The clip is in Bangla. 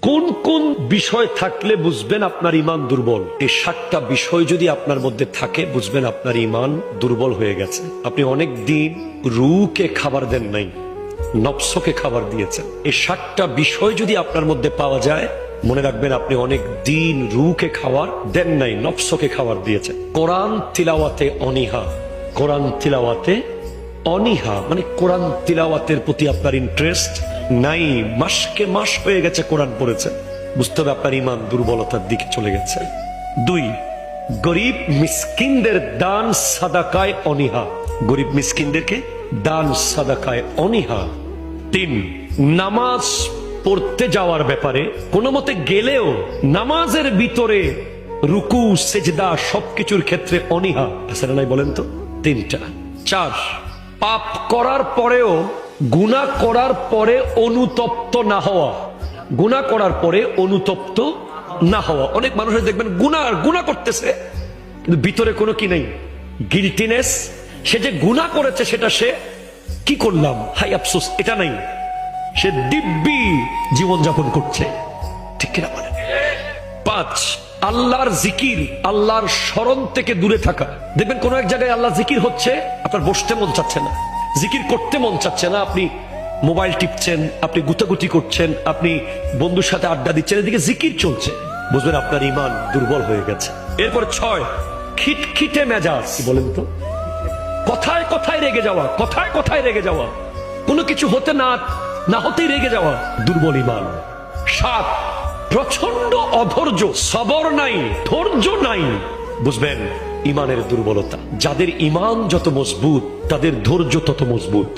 কোন কোন বিষয় থাকলে বুঝবেন আপনার ঈমান দুর্বল? এই 7টা বিষয় যদি আপনার মধ্যে থাকে বুঝবেন আপনার ঈমান দুর্বল হয়ে গেছে। আপনি অনেক দিন রূহকে খাবার দেন নাই, নফসকে খাবার দিয়েছেন। এই 7টা বিষয় যদি আপনার মধ্যে পাওয়া যায় মনে রাখবেন আপনি অনেক দিন রূহকে খাবার দেন নাই, নফসকে খাবার দিয়েছেন। কোরআন তিলাওয়াতে অনীহা, কোরআন তিলাওয়াতে অনীহা মানে কোরআন তিলাওয়াতের প্রতি আপনার ইন্টারেস্ট নাই, মাসকে মাস হয়ে গেছে কোরআন পড়েছেন, বুঝতে হবে আপনার ঈমান দুর্বলতার দিকে চলে গেছে। 2, গরিব মিসকিনদের দান সাদাকায় অনীহা, গরিব মিসকিনদেরকে দান সাদাকায় অনীহা। 3, নামাজ পড়তে যাওয়ার ব্যাপারে কোনো মতে গেলেও নামাজের ভিতরে রুকু সেজদা সবকিছুর ক্ষেত্রে অনীহা আছে না নাই বলেন তো? 3টা। 4, পাপ করার পরেও গুনাহ করার পরে অনুতপ্ত না হওয়া, গুনাহ করার পরে অনুতপ্ত না হওয়া। অনেক মানুষের দেখবেন গুনাহ করতেছে কিন্তু ভিতরে কোনো কি নেই, গিল্টিনেস। সে যে গুনাহ করেছে সেটা সে কি করলাম হাই আফসোস এটা নাই, সে দিব্যি জীবনযাপন করছে, ঠিক কিনা বলেন? 5, আল্লাহর জিকির, আল্লাহর স্মরণ থেকে দূরে থাকা। দেখবেন কোন এক জায়গায় আল্লাহ জিকির হচ্ছে, আপনার বসতে মন চাচ্ছে না, জিকির করতে মন চাচ্ছে না, আপনি মোবাইল টিপছেন, আপনি গুতাগুতি করছেন, আপনি বন্ধুর সাথে আড্ডা দিচ্ছেন, এদিকে জিকির চলছে, বুঝবেন আপনার ঈমান দুর্বল হয়ে গেছে। এরপর 6, খিটখিটে মেজাজ। বলেন তো, কথায় কথায় রেগে যাওয়া, কথায় কথায় রেগে যাওয়া, কোনো কিছু হতে না হতেই রেগে যাওয়া, দুর্বল ঈমান। 7, প্রচন্ড অধৈর্য, সবর নাই, ধৈর্য নাই, বুঝবেন ঈমানের দুর্বলতা। যাদের ঈমান যত মজবুত তাদের ধৈর্য তত মজবুত।